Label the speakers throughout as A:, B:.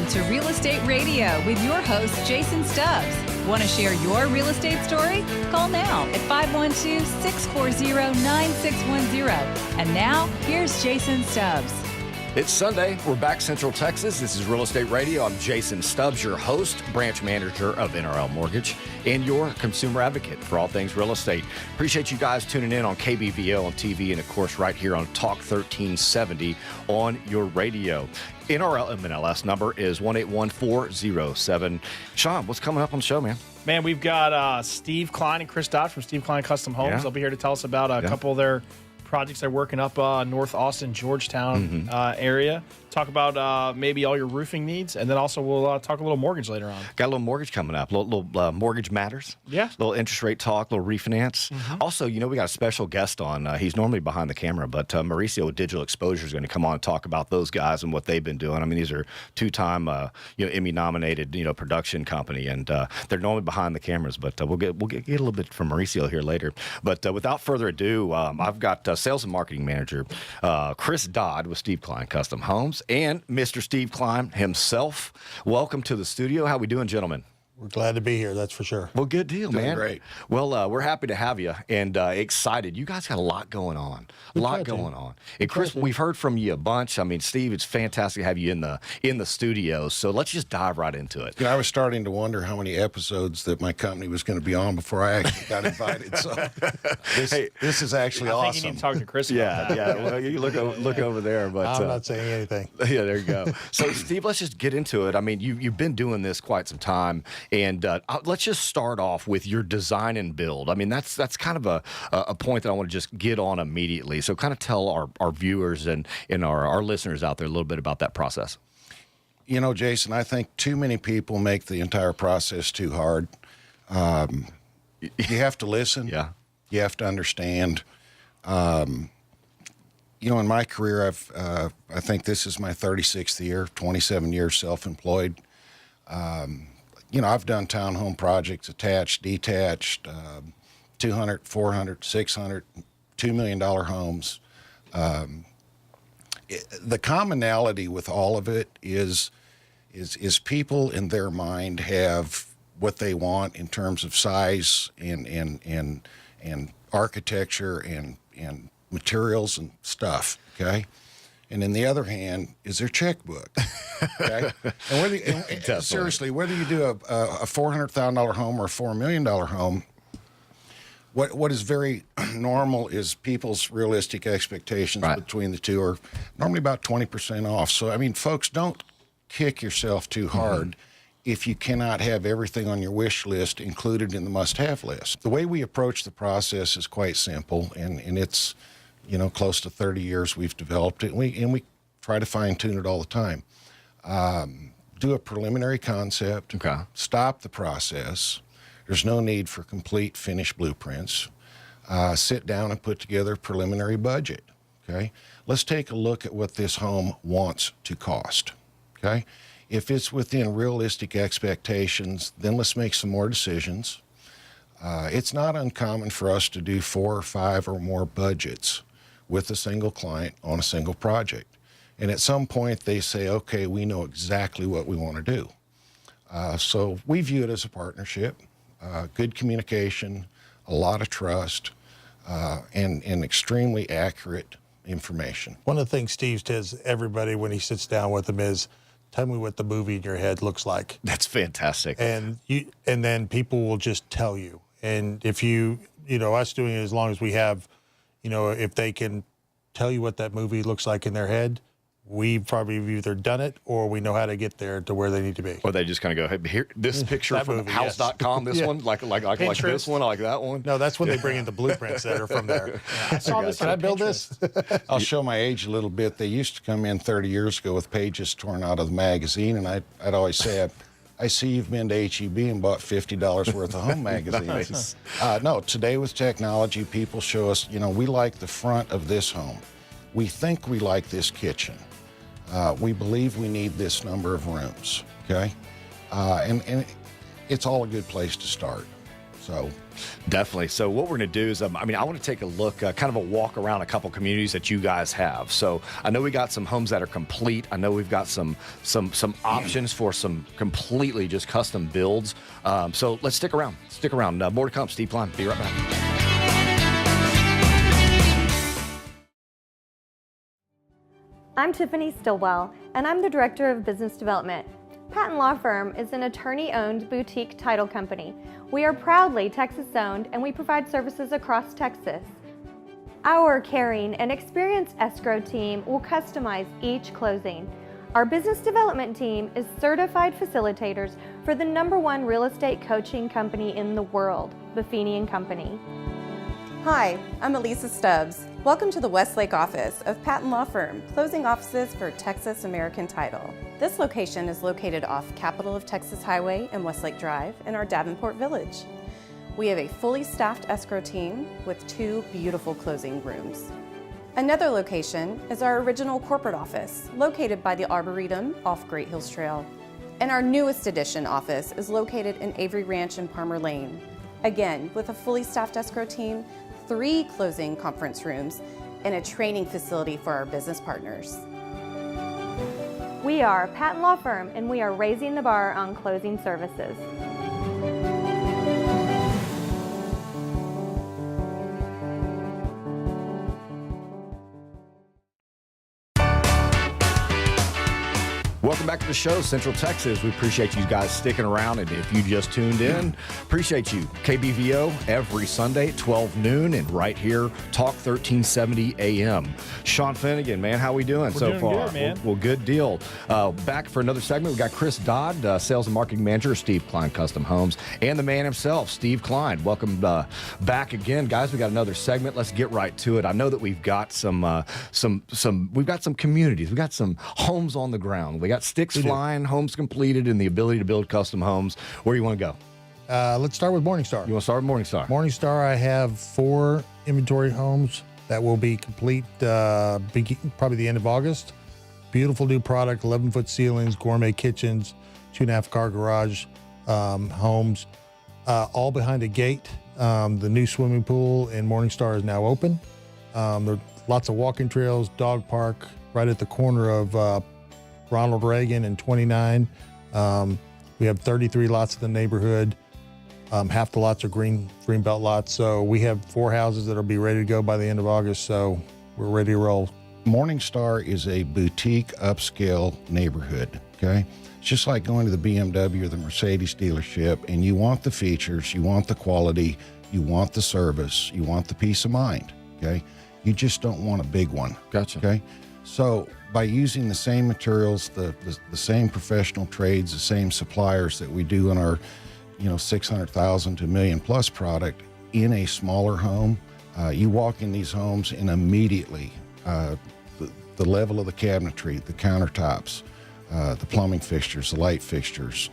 A: Welcome to Real Estate Radio with your host, Jason Stubbs. Want to share your real estate story? Call now at 512-640-9610. And now, here's Jason Stubbs.
B: It's Sunday. We're back Central Texas. This is Real Estate Radio. I'm Jason Stubbs, your host, branch manager of NRL Mortgage, and your consumer advocate for all things real estate. Appreciate you guys tuning in on KBVL on TV and, of course, right here on Talk 1370 on your radio. NRL MLS number is 181-407. Sean, what's coming up on the show, man?
C: Man, we've got Steve Klein and Chris Dodd from Steve Klein Custom Homes.
B: Yeah.
C: They'll be here to tell us about a couple of their projects they're working up North Austin, Georgetown area. Talk about maybe all your roofing needs, and then also we'll talk a little mortgage later on.
B: Got a little mortgage coming up, little mortgage matters.
C: Yeah.
B: Little interest rate talk, little refinance. Also, we got a special guest on. He's normally behind the camera, but Mauricio with Digital Exposure is going to come on and talk about those guys and what they've been doing. I mean, these are two-time Emmy-nominated production company, and they're normally behind the cameras, but we'll get a little bit from Mauricio here later. But without further ado, I've got Sales and Marketing Manager Chris Dodd with Steve Klein Custom Homes and Mr. Steve Klein himself. Welcome to the studio. How we doing, gentlemen?
D: We're glad to be here, that's for sure.
B: Well, good deal,
E: Doing
B: man.
E: great.
B: Well, we're happy to have you and excited. You guys got a lot going on. And Chris, we've heard from you a bunch. I mean, Steve, it's fantastic to have you in the studio. So let's just dive right into it.
E: I was starting to wonder how many episodes that my company was going to be on before I actually got invited. So this is actually
C: I
E: awesome.
C: think you need to talk to Chris about that.
B: Yeah. Well, you look over there, but
D: I'm not saying anything.
B: Yeah, there you go. So, Steve, let's just get into it. I mean, you've been doing this quite some time, and let's just start off with your design and build. I mean, that's kind of a point that I want to just get on immediately. So, kind of tell our viewers and our listeners out there a little bit about that process.
E: Jason, I think too many people make the entire process too hard. You have to listen.
B: Yeah.
E: You have to understand. In my career, I think this is my 36th year, 27 years self-employed. I've done townhome projects, attached, detached, 200, 400, 600, $2 million homes. The commonality with all of it is people in their mind have what they want in terms of size and architecture and materials and stuff, okay? And in the other hand is their checkbook, okay? And seriously, whether you do a $400,000 home or a $4 million home, what is very normal is people's realistic expectations between the two are normally about 20% off. So, I mean, folks, don't kick yourself too hard if you cannot have everything on your wish list included in the must-have list. The way we approach the process is quite simple, and it's, close to 30 years we've developed it, and we try to fine-tune it all the time. Do a preliminary concept, stop the process. There's no need for complete finished blueprints. Sit down and put together a preliminary budget, okay? Let's take a look at what this home wants to cost, okay? If it's within realistic expectations, then let's make some more decisions. It's not uncommon for us to do 4 or 5 or more budgets with a single client on a single project. And at some point they say, okay, we know exactly what we want to do. So we view it as a partnership, good communication, a lot of trust, and extremely accurate information.
D: One of the things Steve says everybody when he sits down with them is, tell me what the movie in your head looks like.
B: That's fantastic.
D: And then people will just tell you. And if us doing it as long as we have, if they can tell you what that movie looks like in their head, we probably have either done it or we know how to get there to where they need to be.
B: Or they just kind of go, hey, here, this picture from
D: movie,
B: house.com, this one, like this one, I like that one.
D: No, that's when they bring in the blueprints that are from there. I saw this. Can I build this?
E: I'll show my age a little bit. They used to come in 30 years ago with pages torn out of the magazine, and I'd always say, I see you've been to H-E-B and bought $50 worth of home magazines.
B: Nice.
E: No, today with technology, people show us, we like the front of this home. We think we like this kitchen. We believe we need this number of rooms, okay? And it's all a good place to start. So
B: definitely. So what we're going to do is, I want to take a look, kind of a walk around a couple communities that you guys have. So I know we got some homes that are complete. I know we've got some options for some completely just custom builds. So let's stick around. Stick around. More to come. Steve Klein. Be right back.
F: I'm Tiffany Stillwell, and I'm the Director of Business Development. Patton Law Firm is an attorney-owned boutique title company. We are proudly Texas-owned, and we provide services across Texas. Our caring and experienced escrow team will customize each closing. Our business development team is certified facilitators for the #1 real estate coaching company in the world, Buffini & Company.
G: Hi, I'm Elisa Stubbs. Welcome to the Westlake office of Patton Law Firm, closing offices for Texas American Title. This location is located off Capital of Texas Highway and Westlake Drive in our Davenport Village. We have a fully staffed escrow team with 2 beautiful closing rooms. Another location is our original corporate office, located by the Arboretum off Great Hills Trail. And our newest addition office is located in Avery Ranch and Palmer Lane. Again, with a fully staffed escrow team, 3 closing conference rooms, and a training facility for our business partners.
F: We are Patton Law Firm, and we are raising the bar on closing services.
B: Welcome back to the show, Central Texas. We appreciate you guys sticking around. And if you just tuned in, appreciate you. KBVO every Sunday, 12 noon, and right here, Talk 1370 AM. Sean Finnegan, man, how we doing so
C: doing
B: far?
C: Good, man.
B: Well, good deal. Back for another segment, we got Chris Dodd, Sales and Marketing Manager of Steve Klein Custom Homes, and the man himself, Steve Klein. Welcome back again, guys. We got another segment. Let's get right to it. I know that we've got we've got some communities. We've got some homes on the ground. We got sticks flying, homes completed, and the ability to build custom homes. Where do you want to go?
D: Let's start with Morningstar.
B: You want to start with Morningstar?
D: Morningstar, I have 4 inventory homes that will be complete probably the end of August. Beautiful new product, 11-foot ceilings, gourmet kitchens, 2.5-car garage homes, all behind a gate. The new swimming pool in Morningstar is now open. There are lots of walking trails, dog park right at the corner of Ronald Reagan and 29. We have 33 lots in the neighborhood. Half the lots are greenbelt lots. So we have 4 houses that'll be ready to go by the end of August. So we're ready to roll.
E: Morningstar is a boutique upscale neighborhood, okay? It's just like going to the BMW or the Mercedes dealership, and you want the features, you want the quality, you want the service, you want the peace of mind, okay? You just don't want a big one.
B: Gotcha.
E: Okay? So by using the same materials, the same professional trades, the same suppliers that we do in our, 600,000 to $1 million plus product in a smaller home, you walk in these homes and immediately the level of the cabinetry, the countertops, the plumbing fixtures, the light fixtures,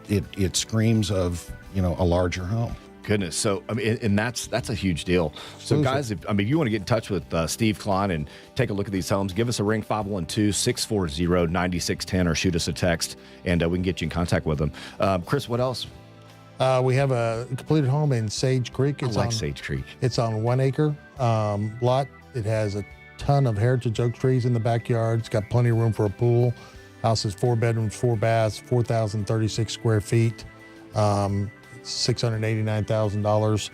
E: it screams of, a larger home.
B: Goodness. So, and that's a huge deal. So, guys, if you want to get in touch with Steve Klein and take a look at these homes, give us a ring, 512-640-9610, or shoot us a text, and we can get you in contact with them. Chris, what else?
D: We have a completed home in Sage Creek.
B: It's on Sage Creek.
D: It's on 1 acre lot. It has a ton of heritage oak trees in the backyard. It's got plenty of room for a pool. House is 4 bedrooms, 4 baths, 4,036 square feet. $689,000.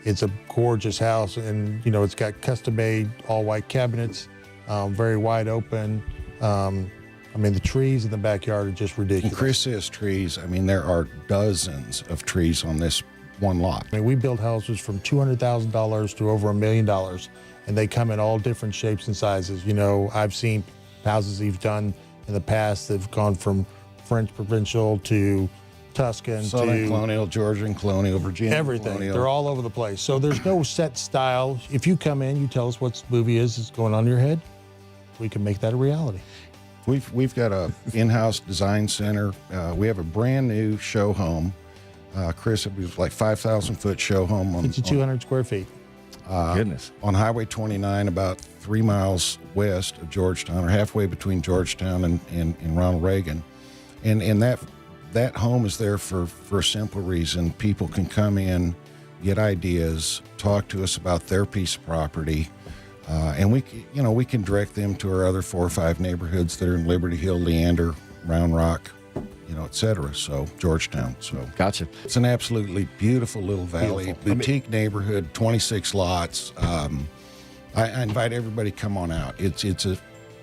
D: It's a gorgeous house, and it's got custom-made all-white cabinets, very wide open. The trees in the backyard are just ridiculous.
E: And Chris says trees. there are dozens of trees on this one lot.
D: We build houses from $200,000 to over $1 million, and they come in all different shapes and sizes. I've seen houses you've done in the past that have gone from French provincial to Tuscan,
E: Southern Colonial, Georgian Colonial, Virginia
D: everything.
E: Colonial.
D: They're all over the place. So there's no set style. If you come in, you tell us what movie is going on in your head, we can make that a reality.
E: We've got a in-house design center. We have a brand new show home. Chris, it was like 5,000 foot show home.
D: It's 200 square feet.
B: Goodness.
E: On Highway 29, about 3 miles west of Georgetown, or halfway between Georgetown and Ronald Reagan. And that home is there for a simple reason. People can come in, get ideas, talk to us about their piece of property, and we can direct them to our other 4 or 5 neighborhoods that are in Liberty Hill, Leander, Round Rock, et cetera. So Georgetown. So
B: Gotcha.
E: it's an absolutely beautiful little valley, boutique neighborhood, 26 lots. I invite everybody to come on out.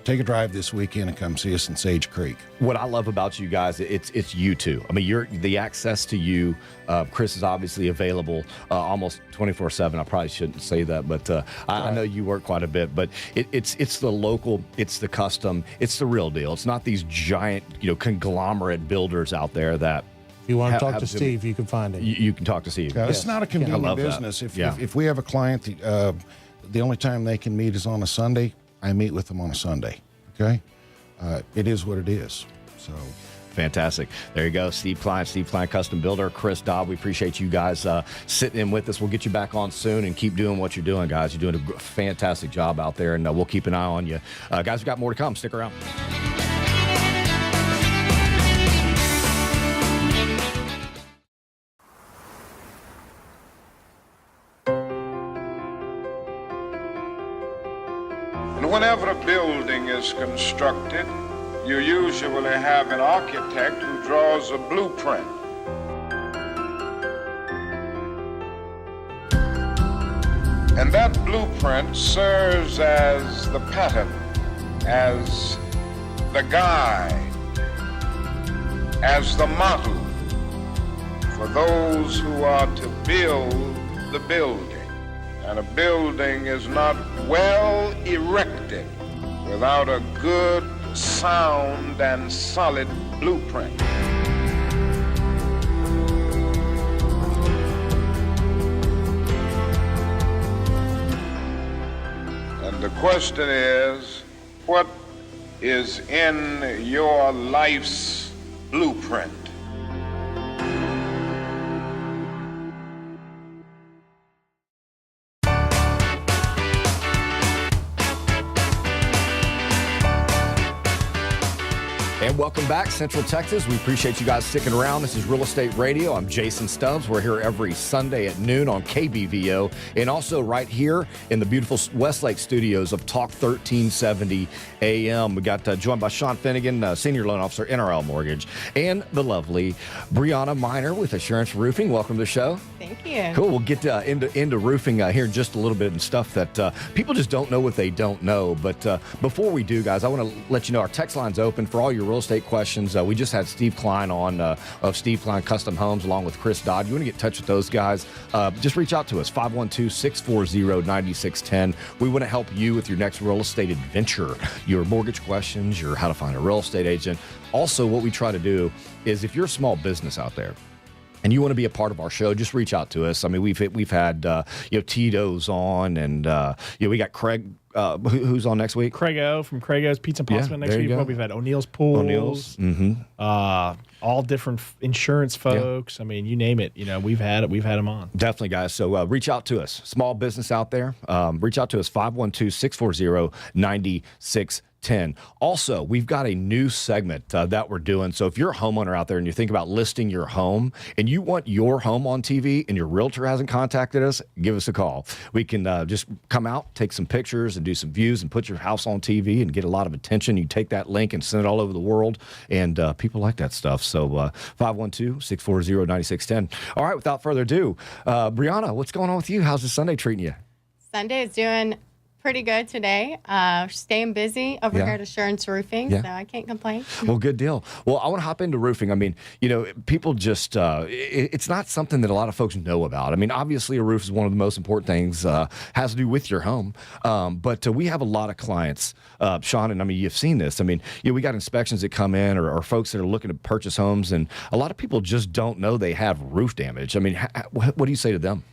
E: Take a drive this weekend and come see us in Sage Creek.
B: What I love about you guys, it's you two. I mean, the access to you. Chris is obviously available almost 24/7. I probably shouldn't say that, but I know you work quite a bit. But it's the local, it's the custom, it's the real deal. It's not these giant, conglomerate builders out there that.
D: If you want to talk to Steve, you can find him.
B: You can talk to Steve.
E: It's not a convenient business. If we have a client, the only time they can meet is on a Sunday. I meet with them on a Sunday, okay? It is what it is, so.
B: Fantastic. There you go. Steve Klein, Custom Builder, Chris Dobb. We appreciate you guys sitting in with us. We'll get you back on soon and keep doing what you're doing, guys. You're doing a fantastic job out there, and we'll keep an eye on you. Guys, we've got more to come. Stick around.
H: Whenever a building is constructed, you usually have an architect who draws a blueprint. And that blueprint serves as the pattern, as the guide, as the model for those who are to build the building. And a building is not well erected without a good, sound, and solid blueprint. And the question is, what is in your life's blueprint?
B: And welcome back, Central Texas. We appreciate you guys sticking around. This is Real Estate Radio. I'm Jason Stubbs. We're here every Sunday at noon on KBVO, and also right here in the beautiful Westlake studios of Talk 1370 AM. We got joined by Sean Finnegan, Senior Loan Officer, NRL Mortgage, and the lovely Brianna Miner with Assurance Roofing. Welcome to the show.
I: Thank you.
B: Cool. We'll get into roofing here in just a little bit and stuff that people just don't know what they don't know. But before we do, guys, I want to let you know our text line's open for all your real estate questions. We just had Steve Klein on of Steve Klein Custom Homes along with Chris Dodd. You want to get in touch with those guys, just reach out to us, 512-640-9610. We want to help you with your next real estate adventure, your mortgage questions, your how to find a real estate agent. Also, what we try to do is if you're a small business out there, and you want to be a part of our show, just reach out to us. I mean, we've had Tito's on, and we got Craig. Who's on next week?
C: Craig O from Craig O's Pizza and Pasta next week. We've had O'Neill's Pools. All different insurance folks. Yeah. I mean, you name it. We've had them on.
B: Definitely, guys. So reach out to us. Small business out there. Reach out to us, 512-640-9610. Also, we've got a new segment that we're doing. So if you're a homeowner out there and you think about listing your home and you want your home on TV and your realtor hasn't contacted us, give us a call. We can just come out, take some pictures and do some views and put your house on TV and get a lot of attention. You take that link and send it all over the world, and people like that stuff. So 512-640-9610. All right, without further ado, Brianna, what's going on with you? How's the Sunday treating you?
I: Sunday is doing pretty good today. Staying busy over here at Assurance Roofing, so I can't complain.
B: Well, good deal. Well, I want to hop into roofing. I mean, people just, it's not something that a lot of folks know about. I mean, obviously a roof is one of the most important things, has to do with your home. But we have a lot of clients, Sean, and I mean, you've seen this. I mean, we got inspections that come in or folks that are looking to purchase homes, and a lot of people just don't know they have roof damage. I mean, what do you say to them?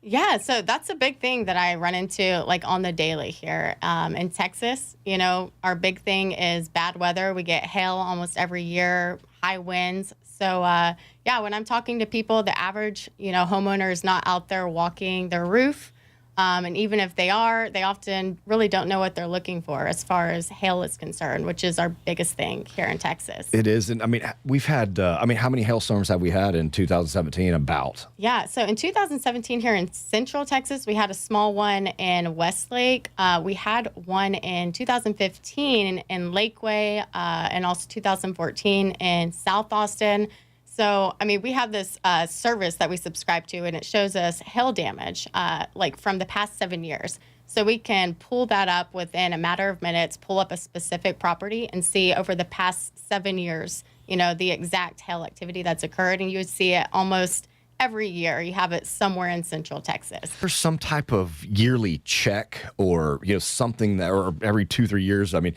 I: Yeah, so that's a big thing that I run into like on the daily here in Texas. Our big thing is bad weather. We get hail almost every year, high winds. So when I'm talking to people, the average homeowner is not out there walking their roof. And even if they are, they often really don't know what they're looking for as far as hail is concerned, which is our biggest thing here in Texas.
B: It is. And I mean, we've had, how many hailstorms have we had in 2017 about?
I: Yeah. So in 2017 here in Central Texas, we had a small one in Westlake. We had one in 2015 in Lakeway, and also 2014 in South Austin. So, I mean, we have this service that we subscribe to, and it shows us hail damage, like from the past 7 years. So we can pull that up within a matter of minutes, pull up a specific property, and see over the past 7 years, the exact hail activity that's occurred. And you would see it almost every year. You have it somewhere in Central Texas.
B: There's some type of yearly check or, something that, or every 2-3 years. I mean,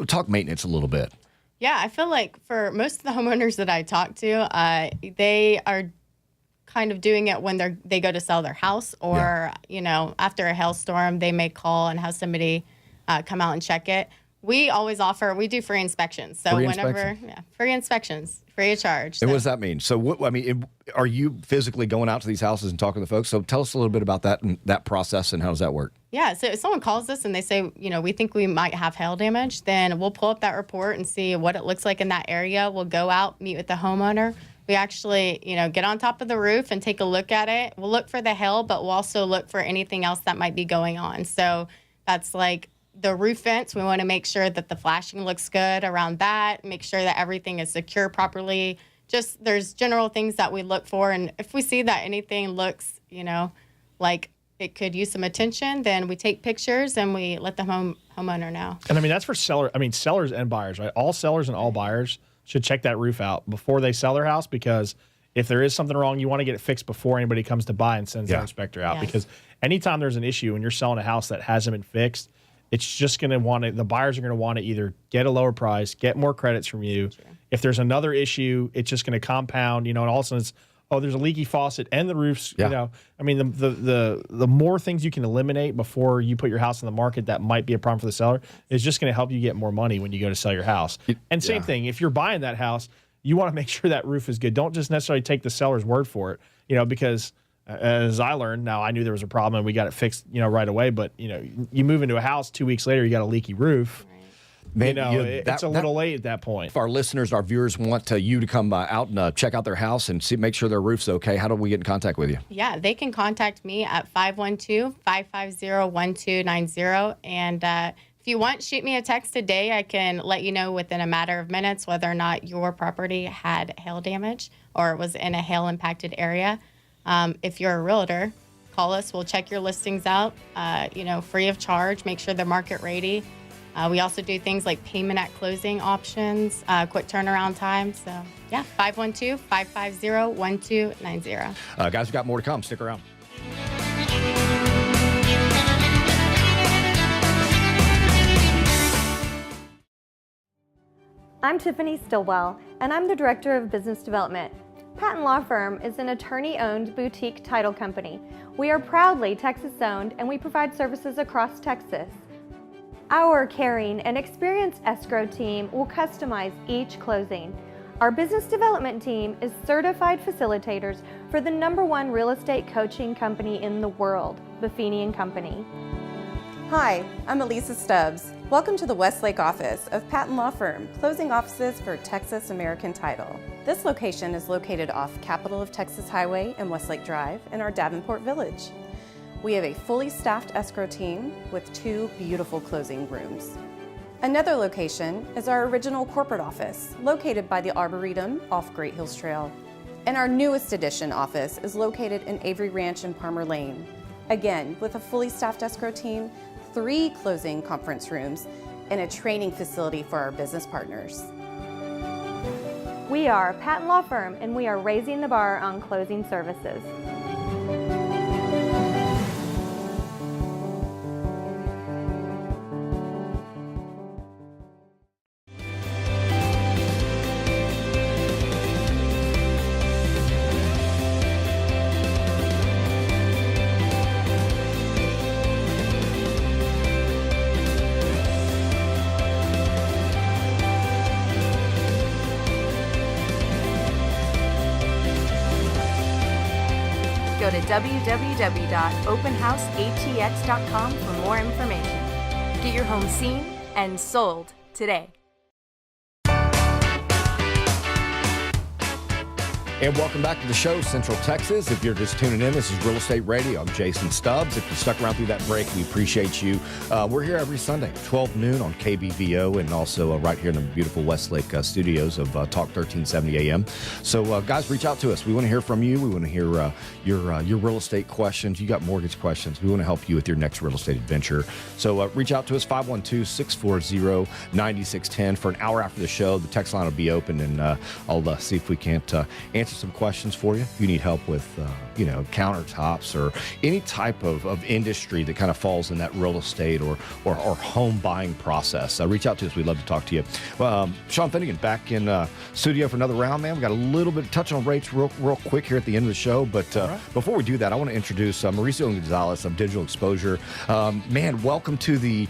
B: talk maintenance a little bit.
I: Yeah, I feel like for most of the homeowners that I talk to, they are kind of doing it when they go to sell their house, or after a hailstorm, they may call and have somebody come out and check it. We always we do free inspections. So free inspections, free of charge.
B: And what does that mean? So are you physically going out to these houses and talking to folks? So tell us a little bit about that and that process, and how does that work?
I: Yeah, so if someone calls us and they say, we think we might have hail damage, then we'll pull up that report and see what it looks like in that area. We'll go out, meet with the homeowner. We actually, get on top of the roof and take a look at it. We'll look for the hail, but we'll also look for anything else that might be going on. So that's like the roof vents. We want to make sure that the flashing looks good around that, make sure that everything is secure properly. Just there's general things that we look for. And if we see that anything looks, like it could use some attention, then we take pictures and we let the homeowner know.
C: And I mean, that's for sellers and buyers, right? All sellers and all buyers should check that roof out before they sell their house, because if there is something wrong, you want to get it fixed before anybody comes to buy and sends their inspector out.
I: Yes.
C: Because anytime there's an issue and you're selling a house that hasn't been fixed, it's just going to the buyers are going to want to either get a lower price, get more credits from you. Sure. If there's another issue, it's just going to compound, and all of a sudden it's, there's a leaky faucet and the roof's, I mean, the more things you can eliminate before you put your house in the market that might be a problem for the seller is just going to help you get more money when you go to sell your house. And same thing, if you're buying that house, you want to make sure that roof is good. Don't just necessarily take the seller's word for it, because as I learned, now I knew there was a problem and we got it fixed, right away. But, you move into a house 2 weeks later, you got a leaky roof. Man, it's a little late at that point.
B: If our listeners, our viewers want you to come out and check out their house and make sure their roof's okay, how do we get in contact with you?
I: Yeah, they can contact me at 512-550-1290. And if you want, shoot me a text today. I can let you know within a matter of minutes whether or not your property had hail damage or was in a hail-impacted area. If you're a realtor, call us. We'll check your listings out, free of charge, make sure they're market ready. We also do things like payment at closing options, quick turnaround time. So, 512-550-1290.
B: Guys, we've got more to come. Stick around.
F: I'm Tiffany Stillwell, and I'm the Director of Business Development. Patton Law Firm is an attorney-owned boutique title company. We are proudly Texas-owned, and we provide services across Texas. Our caring and experienced escrow team will customize each closing. Our business development team is certified facilitators for the #1 real estate coaching company in the world, Buffini & Company.
G: Hi, I'm Elisa Stubbs. Welcome to the Westlake office of Patton Law Firm, closing offices for Texas American Title. This location is located off Capital of Texas Highway and Westlake Drive in our Davenport Village. We have a fully staffed escrow team with 2 beautiful closing rooms. Another location is our original corporate office, located by the Arboretum off Great Hills Trail. And our newest addition office is located in Avery Ranch and Palmer Lane. Again, with a fully staffed escrow team, 3 closing conference rooms, and a training facility for our business partners.
F: We are Patton Law Firm, and we are raising the bar on closing services.
J: go to www.openhouseatx.com for more information. Get your home seen and sold today.
B: And welcome back to the show, Central Texas. If you're just tuning in, this is Real Estate Radio. I'm Jason Stubbs. If you stuck around through that break, we appreciate you. We're here every Sunday, 12 noon on KBVO, and also right here in the beautiful Westlake studios of Talk 1370 AM. So, guys, reach out to us. We want to hear from you. We want to hear your real estate questions. You got mortgage questions. We want to help you with your next real estate adventure. So, reach out to us, 512-640-9610. For an hour after the show, the text line will be open, and I'll see if we can't answer some questions for you. If you need help with, countertops or any type of industry that kind of falls in that real estate or home buying process, reach out to us. We'd love to talk to you. Sean Finnegan back in studio for another round, man. We got a little bit of touch on rates real quick here at the end of the show. But before we do that, I want to introduce Mauricio Gonzalez of Digital Exposure. Man, welcome to the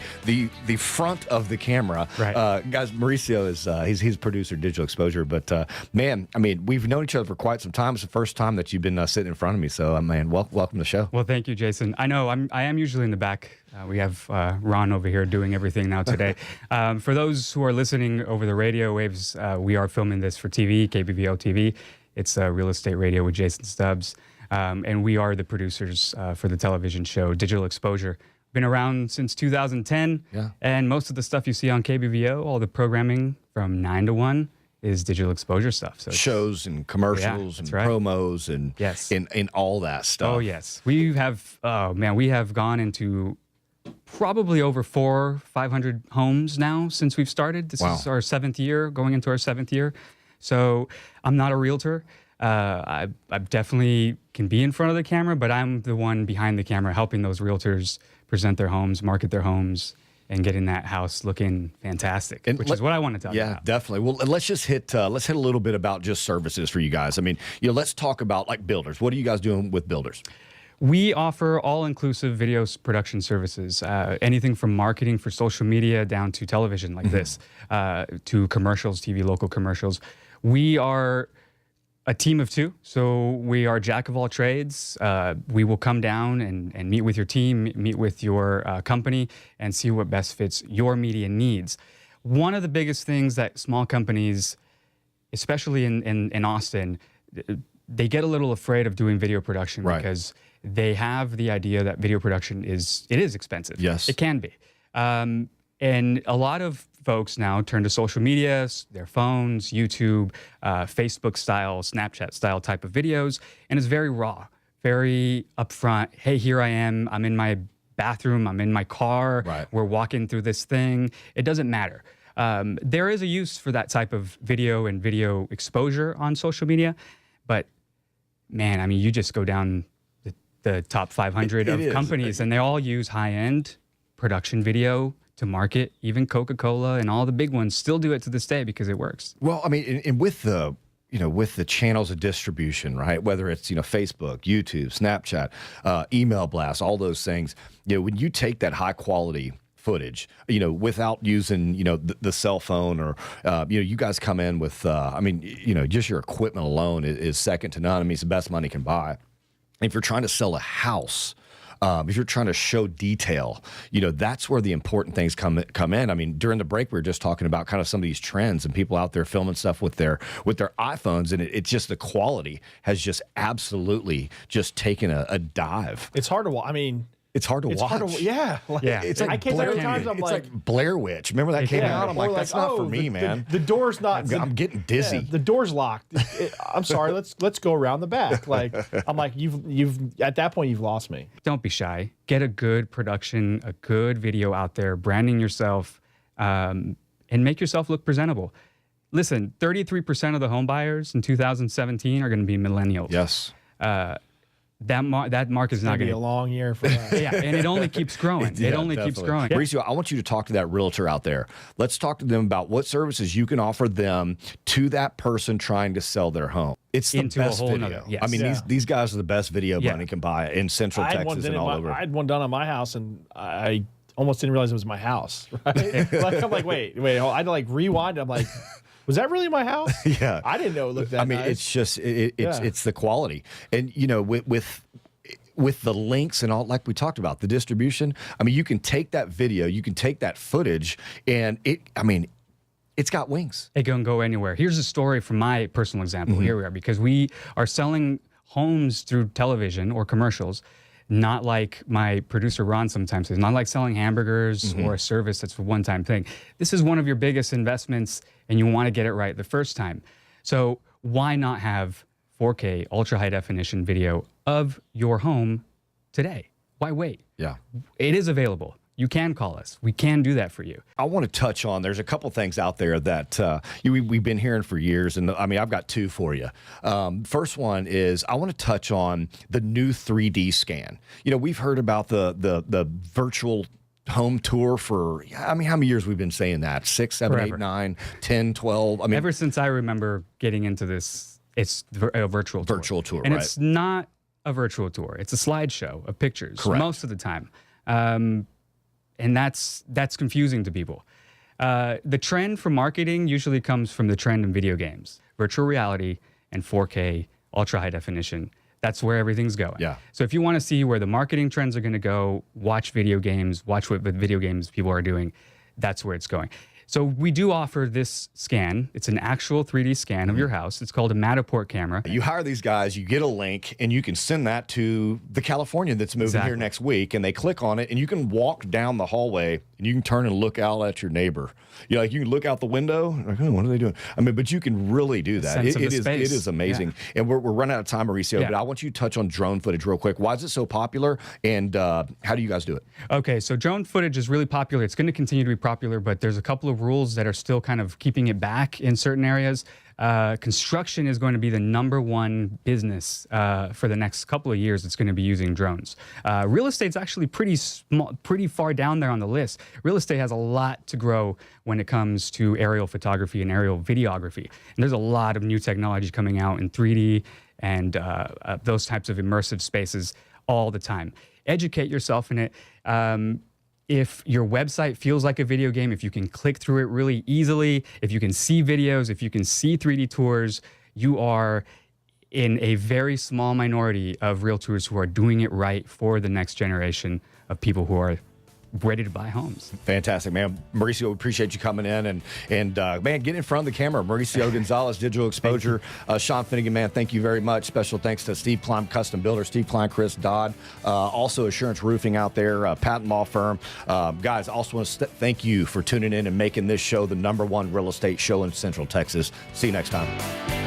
B: front of the camera.
K: Right.
B: Guys, Mauricio is he's producer Digital Exposure. But man, I mean, we've known each other for quite some time. It's the first time that you've been sitting in front of me. So, man, welcome to the show.
K: Well, thank you, Jason. I know I am usually in the back. We have Ron over here doing everything now today. For those who are listening over the radio waves, we are filming this for TV, KBVO TV. It's Real Estate Radio with Jason Stubbs. And we are the producers for the television show Digital Exposure. Been around since 2010.
B: Yeah.
K: And most of the stuff you see on KBVO, all the programming from 9 to 1, is digital exposure stuff. So
B: shows and commercials and promos and in all that stuff.
K: Oh yes, we have gone into probably over 400-500 homes now since we've started. This is our 7th year, going into our 7th year. So I'm not a realtor. I definitely can be in front of the camera, but I'm the one behind the camera helping those realtors present their homes, market their homes, and getting that house looking fantastic, which is what I want to talk about.
B: Yeah, definitely. Well, let's just hit a little bit about just services for you guys. I mean, let's talk about like builders. What are you guys doing with builders?
K: We offer all-inclusive video production services, anything from marketing for social media down to television like this, to commercials, TV local commercials. We are a team of 2, so we are jack of all trades. We will come down and meet with your team, meet with your company, and see what best fits your media needs. One of the biggest things that small companies, especially in Austin, they get a little afraid of doing video production because they have the idea that video production is expensive.
B: Yes.
K: It can be. And a lot of folks now turn to social media, their phones, YouTube, Facebook style, Snapchat style type of videos, and it's very raw, very upfront. Hey, here I am. I'm in my bathroom. I'm in my car.
B: Right.
K: We're walking through this thing. It doesn't matter. There is a use for that type of video and video exposure on social media, but man, I mean, you just go down the top 500 of companies, and they all use high-end production video to market. Even Coca-Cola and all the big ones still do it to this day because it works.
B: Well, I mean, and with the with the channels of distribution, right? Whether it's Facebook, YouTube, Snapchat, email blasts, all those things. When you take that high quality footage, without using the cell phone or you guys come in with just your equipment alone is second to none. I mean, it's the best money can buy. If you're trying to sell a house, if you're trying to show detail, that's where the important things come in. I mean, during the break, we were just talking about kind of some of these trends and people out there filming stuff with their iPhones, and it's just the quality has just absolutely just taken a dive.
C: It's hard to watch. I mean,
B: it's hard to watch.
C: Yeah.
B: It's like
C: I can't tell you times I'm like
B: Blair Witch. Remember that came out? I'm like, that's not for me, man.
C: The door's not.
B: I'm getting dizzy.
C: Yeah, the door's locked. I'm sorry. Let's go around the back. Like I'm like you've at that point you've lost me.
K: Don't be shy. Get a good production, a good video out there, branding yourself, and make yourself look presentable. Listen, 33% of the home buyers in 2017 are going to be millennials.
B: Yes.
K: That mark is not going to
C: be a long year for that.
K: Yeah, and it only keeps growing.
B: Yeah,
K: it only keeps growing.
B: Mauricio, I want you to talk to that realtor out there. Let's talk to them about what services you can offer them to that person trying to sell their home. It's the best video.
K: Yes.
B: I mean, these guys are the best video money can buy in Central Texas and all over.
C: I had one done on my house, and I almost didn't realize it was my house. Right? I'm like, wait. I had to rewind. I'm like, was that really my house?
B: Yeah.
C: I didn't know it looked that nice.
B: It's just, it's the quality. And, with with the links and all, like we talked about, the distribution, I mean, you can take that video, you can take that footage, and it's got wings.
K: It can go anywhere. Here's a story from my personal example. Here we are, because we are selling homes through television or commercials, not like my producer Ron sometimes says, not like selling hamburgers or a service that's a one-time thing. This is one of your biggest investments, and you want to get it right the first time. So why not have 4K ultra high definition video of your home today? Why wait?
B: Yeah.
K: It is available. You can call us. We can do that for you.
B: I want to touch on, there's a couple things out there that we've been hearing for years, and I mean, I've got two for you. First one is I want to touch on the new 3D scan. You know, we've heard about the virtual home tour for, I mean, how many years we've been saying that? 6, 7,
K: Forever.
B: 8, 9, 10, 12. I mean,
K: Ever since I remember getting into this, it's a virtual tour.
B: Virtual tour,
K: and
B: right.
K: it's not a virtual tour. It's a slideshow of pictures.
B: Correct.
K: Most of the time. And that's confusing to people. The trend for marketing usually comes from the trend in video games, virtual reality and 4K, ultra high definition. That's where everything's going.
B: Yeah.
K: So if you want to see where the marketing trends are going to go, watch video games, watch what video games people are doing. That's where it's going. So we do offer this scan. It's an actual 3D scan of your house. It's called a Matterport camera.
B: you hire these guys, you get a link, and you can send that to the Californian that's moving here next week, and they click on it, and you can walk down the hallway, and you can turn and look out at your neighbor. You know, like you can look out the window, like, oh, what are they doing? I mean, but you can really do that.
K: Sense of the
B: It
K: space.
B: is amazing.
K: Yeah.
B: And we're running out of time, Mauricio,
K: Yeah.
B: but I want you to touch on drone footage real quick. Why is it so popular, and how do you guys do it?
K: Okay, so drone footage is really popular. It's going to continue to be popular, but there's a couple of rules that are still kind of keeping it back in certain areas. Construction is going to be the #1 business for the next couple of years. It's going to be using drones. Real estate's actually pretty far down there on the list. Real estate has a lot to grow when it comes to aerial photography and aerial videography. And there's a lot of new technology coming out in 3D and those types of immersive spaces all the time. Educate yourself in it. If your website feels like a video game, if you can click through it really easily, if you can see videos, if you can see 3D tours, you are in a very small minority of realtors who are doing it right for the next generation of people who are ready to buy homes.
B: Fantastic, man. Mauricio, we appreciate you coming in and man, get in front of the camera. Mauricio Gonzalez, Digital Exposure. Sean Finnegan, man, thank you very much. Special thanks to Steve Klein, Custom Builder, Steve Klein, Chris Dodd. Also Assurance Roofing out there, patent law firm. Guys, I also want to thank you for tuning in and making this show the #1 real estate show in Central Texas. See you next time.